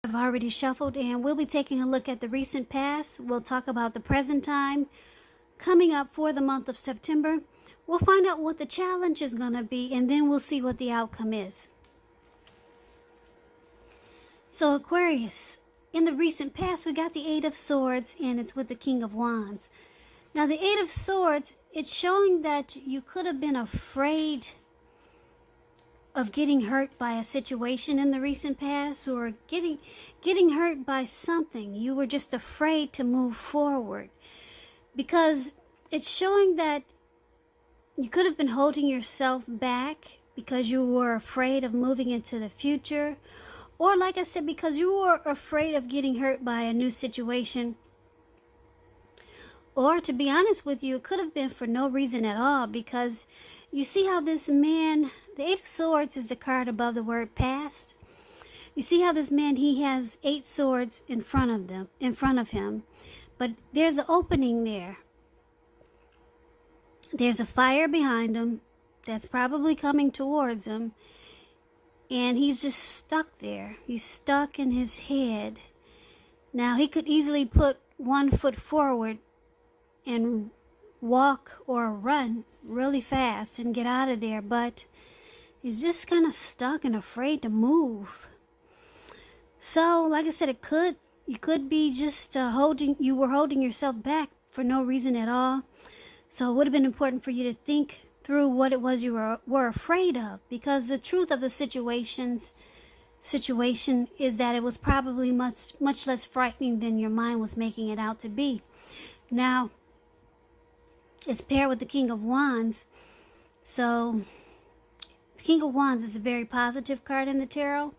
I've already shuffled, and we'll be taking a look at the recent past. We'll talk about the present time coming up for the month of September. We'll find out what the challenge is going to be, and then we'll see what the outcome is. So Aquarius, in the recent past, we got the Eight of Swords, and it's with the King of Wands. Now, the Eight of Swords, it's showing that you could have been afraid of getting hurt by a situation in the recent past, or getting hurt by something. You were just afraid to move forward, because it's showing that you could have been holding yourself back because you were afraid of moving into the future, or like I said, because you were afraid of getting hurt by a new situation. Or to be honest with you, it could have been for no reason at all, because you see how this man, the Eight of Swords is the card above the word past. You see how this man, he has 8 swords in front of him, but there's an opening there. There's a fire behind him that's probably coming towards him, and he's just stuck there. He's stuck in his head. Now, he could easily put one foot forward and walk or run really fast and get out of there, but he's just kind of stuck and afraid to move. So, like I said, you could be just holding yourself back for no reason at all. So it would have been important for you to think through what it was you were afraid of, because the truth of the situation is that it was probably much less frightening than your mind was making it out to be. Now, it's paired with the King of Wands. So the King of Wands is a very positive card in the tarot.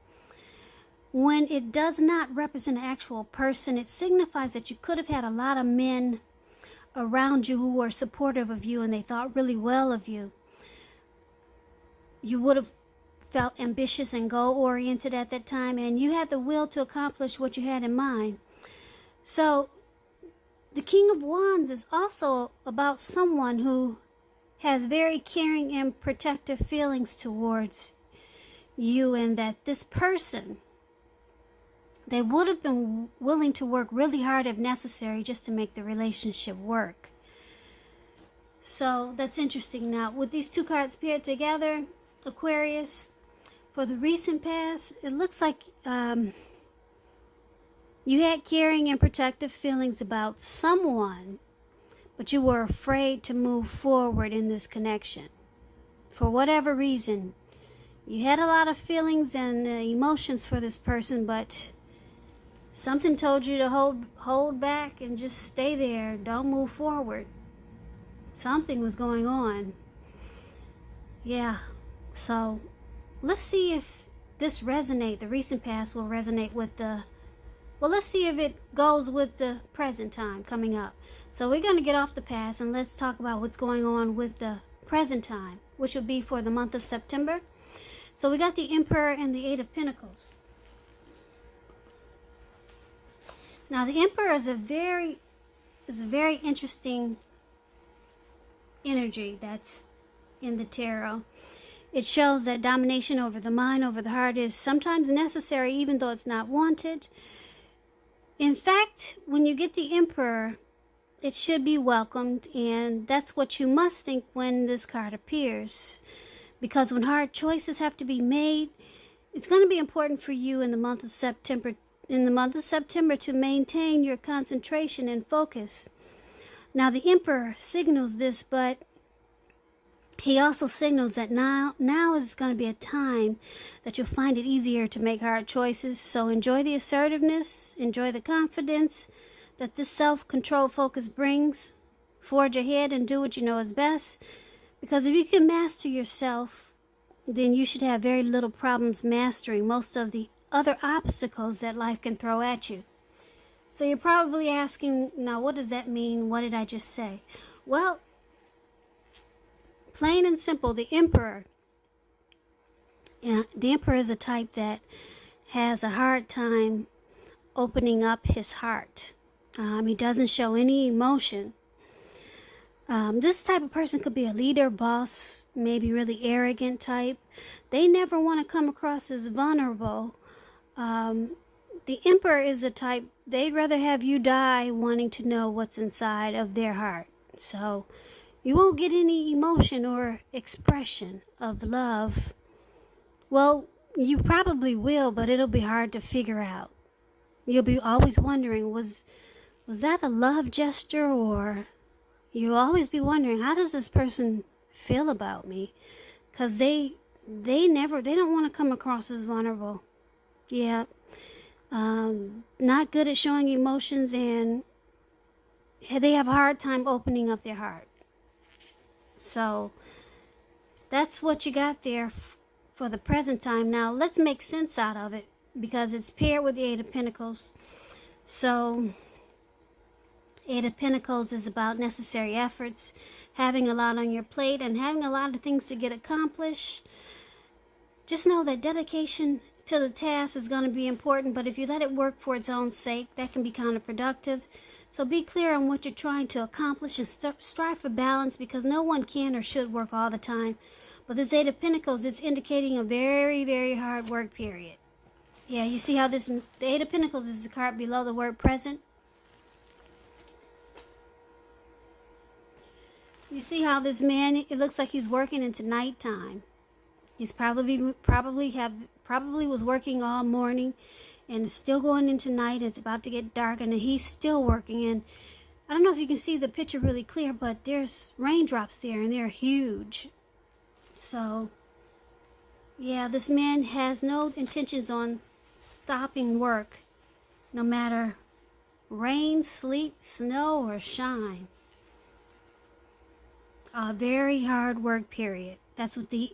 When it does not represent an actual person, it signifies that you could have had a lot of men around you who were supportive of you, and they thought really well of you. You would have felt ambitious and goal-oriented at that time, and you had the will to accomplish what you had in mind. So the King of Wands is also about someone who has very caring and protective feelings towards you, and that this person, they would have been willing to work really hard if necessary just to make the relationship work. So that's interesting. Now, with these two cards paired together, Aquarius, for the recent past, it looks like you had caring and protective feelings about someone, but you were afraid to move forward in this connection. For whatever reason, you had a lot of feelings and emotions for this person, but something told you to hold back and just stay there. Don't move forward. Something was going on. Yeah. So let's see if this resonates. The recent past will resonate with the... Well, let's see if it goes with the present time coming up. So we're going to get off the past and let's talk about what's going on with the present time, which will be for the month of September. So we got the Emperor and the Eight of Pentacles. Now, the Emperor is a very interesting energy that's in the tarot. It shows that domination over the mind, over the heart, is sometimes necessary, even though it's not wanted. In fact, when you get the Emperor, it should be welcomed, and that's what you must think when this card appears. Because when hard choices have to be made, it's going to be important for you in the month of September to maintain your concentration and focus. Now, the Emperor signals this, but he also signals that now is going to be a time that you'll find it easier to make hard choices. So enjoy the assertiveness, enjoy the confidence that this self-control focus brings. Forge ahead and do what you know is best. Because if you can master yourself, then you should have very little problems mastering most of the other obstacles that life can throw at you. So you're probably asking, now what does that mean? What did I just say? Well, plain and simple, the Emperor is a type that has a hard time opening up his heart. He doesn't show any emotion. This type of person could be a leader, boss, maybe really arrogant type. They never want to come across as vulnerable. the Emperor is a type, they'd rather have you die wanting to know what's inside of their heart. So you won't get any emotion or expression of love. Well, you probably will, but it'll be hard to figure out. You'll be always wondering, was that a love gesture? Or you'll always be wondering, how does this person feel about me? Because they don't want to come across as vulnerable. Yeah. Not good at showing emotions, and they have a hard time opening up their heart. So that's what you got there for the present time. Now let's make sense out of it, because it's paired with the Eight of Pentacles. So Eight of Pentacles is about necessary efforts, having a lot on your plate and having a lot of things to get accomplished. Just know that dedication to the task is going to be important, but if you let it work for its own sake, that can be counterproductive. So be clear on what you're trying to accomplish and strive for balance, because no one can or should work all the time. But this Eight of Pentacles, it's indicating a very, very hard work period. Yeah, you see how the Eight of Pentacles is the card below the word present? You see how this man, it looks like he's working into nighttime. He's probably was working all morning, and it's still going into night. It's about to get dark, and he's still working. And I don't know if you can see the picture really clear, but there's raindrops there, and they're huge. So yeah, this man has no intentions on stopping work, no matter rain, sleet, snow, or shine. A very hard work period. That's what the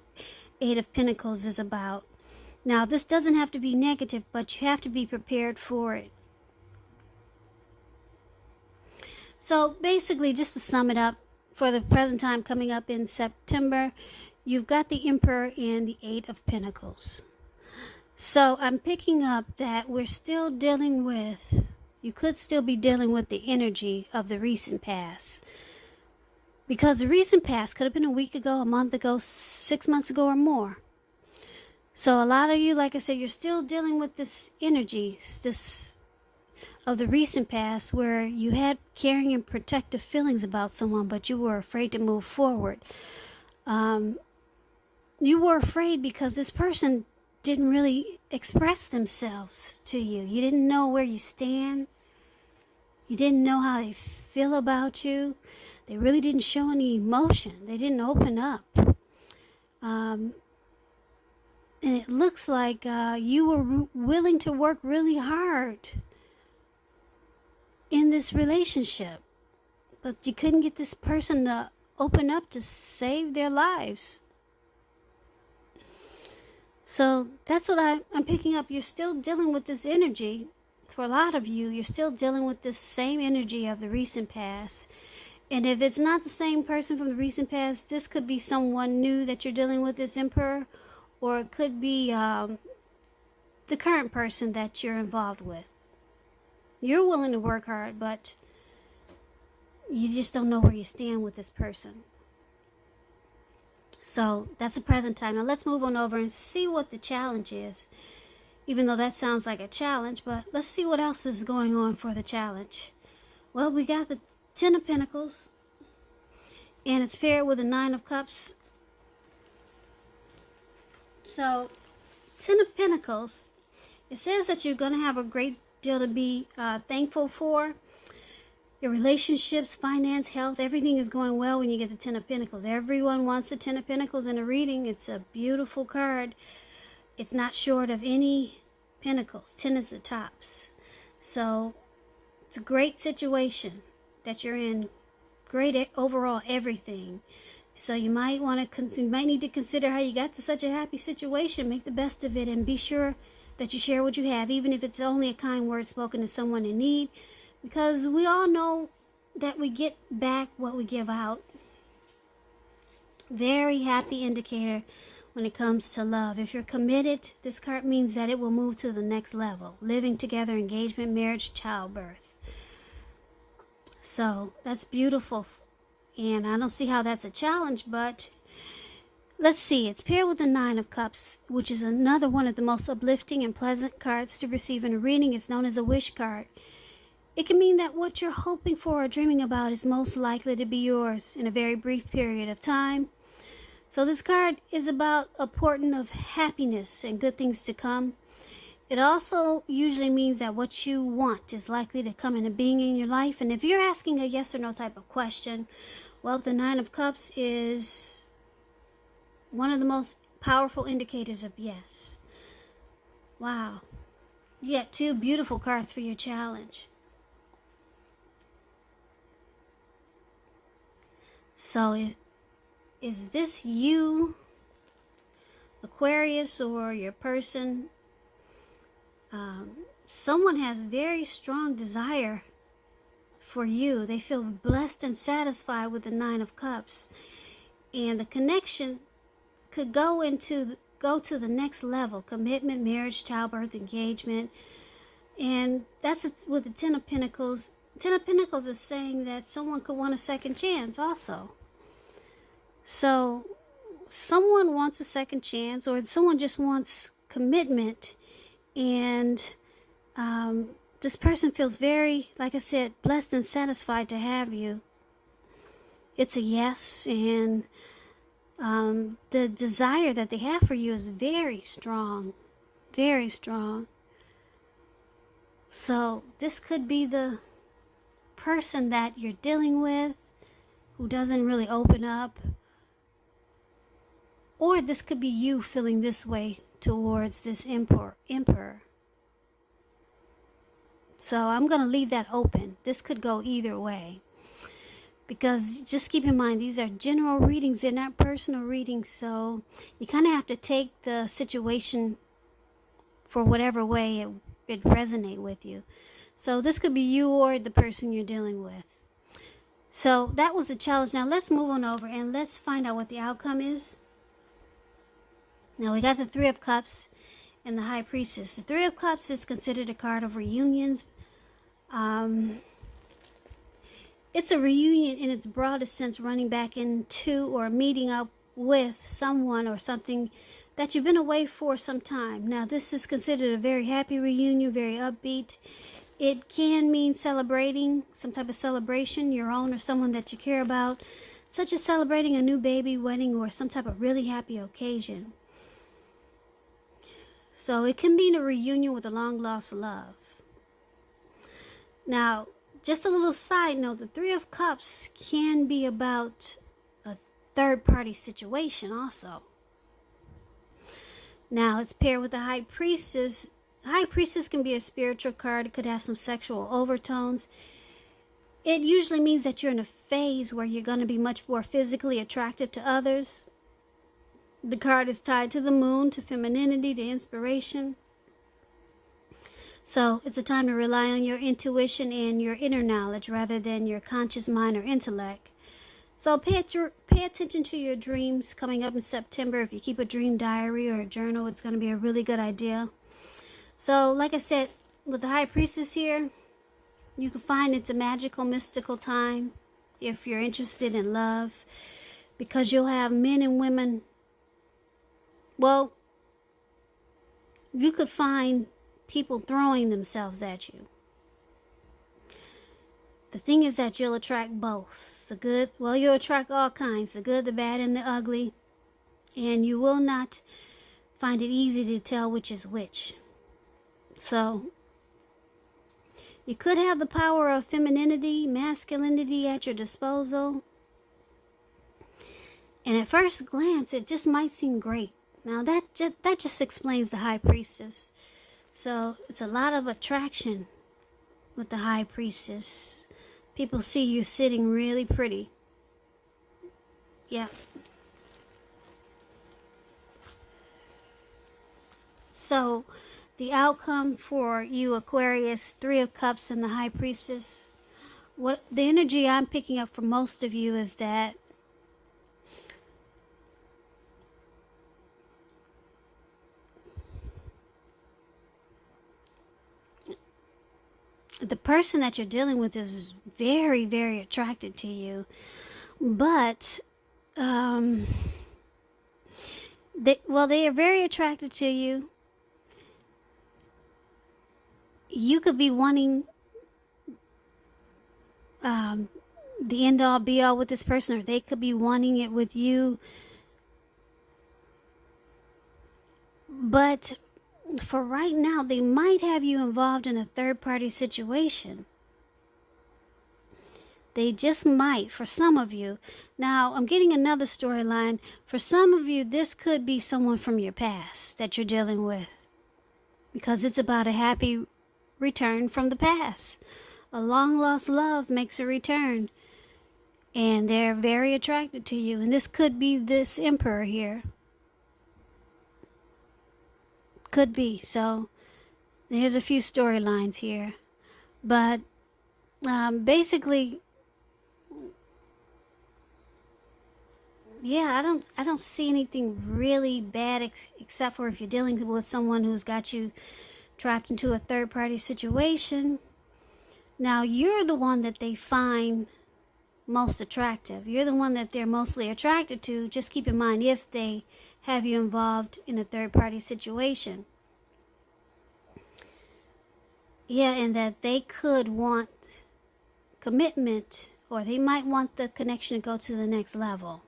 Eight of Pentacles is about. Now, this doesn't have to be negative, but you have to be prepared for it. So basically, just to sum it up, for the present time coming up in September, you've got the Emperor and the Eight of Pentacles. So I'm picking up that we're still dealing with, you could still be dealing with the energy of the recent past. Because the recent past could have been a week ago, a month ago, 6 months ago, or more. So a lot of you, like I said, you're still dealing with this energy, this of the recent past, where you had caring and protective feelings about someone, but you were afraid to move forward. You were afraid because this person didn't really express themselves to you. You didn't know where you stand. You didn't know how they feel about you. They really didn't show any emotion. They didn't open up. And it looks like you were willing to work really hard in this relationship, but you couldn't get this person to open up to save their lives. So that's what I'm picking up. You're still dealing with this energy. For a lot of you, you're still dealing with this same energy of the recent past. And if it's not the same person from the recent past, this could be someone new that you're dealing with, this Emperor, or it could be the current person that you're involved with. You're willing to work hard, but you just don't know where you stand with this person. So that's the present time. Now let's move on over and see what the challenge is. Even though that sounds like a challenge, but let's see what else is going on for the challenge. Well, we got the Ten of Pentacles, and it's paired with the Nine of Cups. So, Ten of Pentacles, it says that you're going to have a great deal to be thankful for. Your relationships, finance, health, everything is going well when you get the Ten of Pentacles. Everyone wants the Ten of Pentacles in a reading. It's a beautiful card. It's not short of any pentacles. 10 is the tops. So, it's a great situation that you're in. Great overall everything. So you might need to consider how you got to such a happy situation. Make the best of it, and be sure that you share what you have, even if it's only a kind word spoken to someone in need, because we all know that we get back what we give out. Very happy indicator when it comes to love. If you're committed, this card means that it will move to the next level. Living together, engagement, marriage, childbirth. So that's beautiful, and I don't see how that's a challenge, but Let's see, it's paired with the Nine of Cups, which is another one of the most uplifting and pleasant cards to receive in a reading. It's known as a wish card. It can mean that what you're hoping for or dreaming about is most likely to be yours in a very brief period of time. So this card is about a portent of happiness and good things to come. It also usually means that what you want is likely to come into being in your life. And if you're asking a yes or no type of question, well, the Nine of Cups is one of the most powerful indicators of yes. Wow. You get two beautiful cards for your challenge. So is this you, Aquarius, or your person? Someone has very strong desire for you. They feel blessed and satisfied with the Nine of Cups. And the connection could go to the next level: commitment, marriage, childbirth, engagement. And that's with the Ten of Pentacles. Ten of Pentacles is saying that someone could want a second chance also. So someone wants a second chance, or someone just wants commitment, and this person feels very, like I said, blessed and satisfied to have you. It's a yes, and the desire that they have for you is very strong, very strong. So this could be the person that you're dealing with who doesn't really open up, or this could be you feeling this way towards this emperor. So I'm going to leave that open. This could go either way, because just keep in mind, these are general readings. They're not personal readings. So you kind of have to take the situation for whatever way it resonate with you. So this could be you or the person you're dealing with. So that was the challenge. Now let's move on over and let's find out what the outcome is. Now we got the Three of Cups and the High Priestess. The Three of Cups is considered a card of reunions. It's a reunion in its broadest sense, running back into or meeting up with someone or something that you've been away for some time. Now this is considered a very happy reunion, very upbeat. It can mean celebrating, some type of celebration, your own or someone that you care about, such as celebrating a new baby, wedding, or some type of really happy occasion. So it can mean a reunion with a long-lost love. Now, just a little side note, the Three of Cups can be about a third-party situation also. Now, it's paired with the High Priestess. High Priestess can be a spiritual card. It could have some sexual overtones. It usually means that you're in a phase where you're going to be much more physically attractive to others. The card is tied to the moon, to femininity, to inspiration. So it's a time to rely on your intuition and your inner knowledge rather than your conscious mind or intellect. So pay attention to your dreams coming up in September. If you keep a dream diary or a journal, it's going to be a really good idea. So like I said, with the High Priestess here, you can find it's a magical, mystical time if you're interested in love, because you'll have men and women. Well, you could find people throwing themselves at you. The thing is that you'll attract both. The good, well, you'll attract all kinds, the good, the bad, and the ugly. And you will not find it easy to tell which is which. So, you could have the power of femininity, masculinity at your disposal. And at first glance, it just might seem great. Now, that just explains the High Priestess. So, it's a lot of attraction with the High Priestess. People see you sitting really pretty. Yeah. So, the outcome for you, Aquarius, Three of Cups and the High Priestess. What the energy I'm picking up for most of you is that the person that you're dealing with is very, very attracted to you, but They are very attracted to you. You could be wanting the end all be all with this person, or they could be wanting it with you. But for right now, they might have you involved in a third-party situation. They just might, for some of you. Now, I'm getting another storyline. For some of you, this could be someone from your past that you're dealing with, because it's about a happy return from the past. A long-lost love makes a return, and they're very attracted to you. And this could be this Emperor here. Could be. So there's a few storylines here, but basically, yeah, I don't see anything really bad except for if you're dealing with someone who's got you trapped into a third-party situation. Now, you're the one that they find most attractive. You're the one that they're mostly attracted to. Just keep in mind, if they have you involved in a third-party situation. Yeah, and that they could want commitment, or they might want the connection to go to the next level.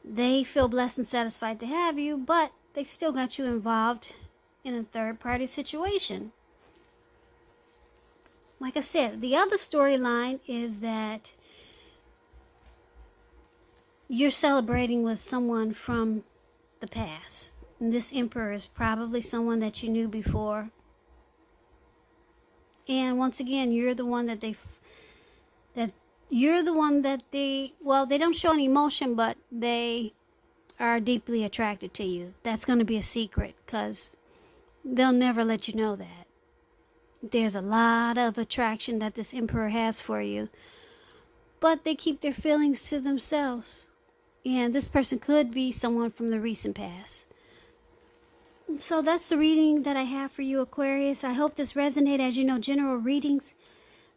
They feel blessed and satisfied to have you, but they still got you involved in a third-party situation. Like I said, the other storyline is that you're celebrating with someone from the past. And this Emperor is probably someone that you knew before. And once again, you're the one that they don't show any emotion, but they are deeply attracted to you. That's going to be a secret, because they'll never let you know that. There's a lot of attraction that this Emperor has for you, but they keep their feelings to themselves. And this person could be someone from the recent past. So that's the reading that I have for you, Aquarius. I hope this resonated. As you know, general readings,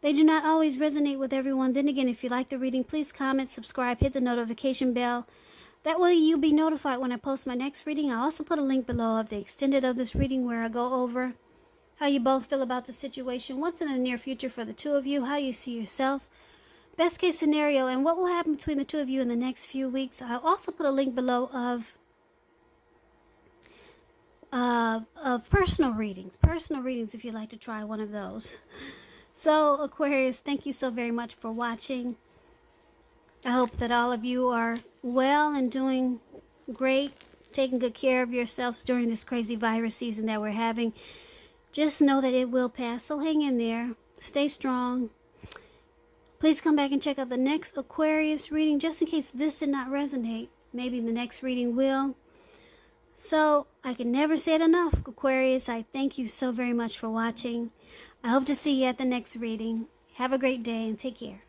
they do not always resonate with everyone. Then again, if you like the reading, please comment, subscribe, hit the notification bell. That way you'll be notified when I post my next reading. I'll also put a link below of the extended of this reading, where I go over how you both feel about the situation, what's in the near future for the two of you, how you see yourself, best case scenario, and what will happen between the two of you in the next few weeks. I'll also put a link below of personal readings if you'd like to try one of those. So, Aquarius, thank you so very much for watching. I hope that all of you are well and doing great, taking good care of yourselves during this crazy virus season that we're having. Just know that it will pass, so hang in there. Stay strong. Please come back and check out the next Aquarius reading, just in case this did not resonate. Maybe the next reading will. So, I can never say it enough, Aquarius. I thank you so very much for watching. I hope to see you at the next reading. Have a great day and take care.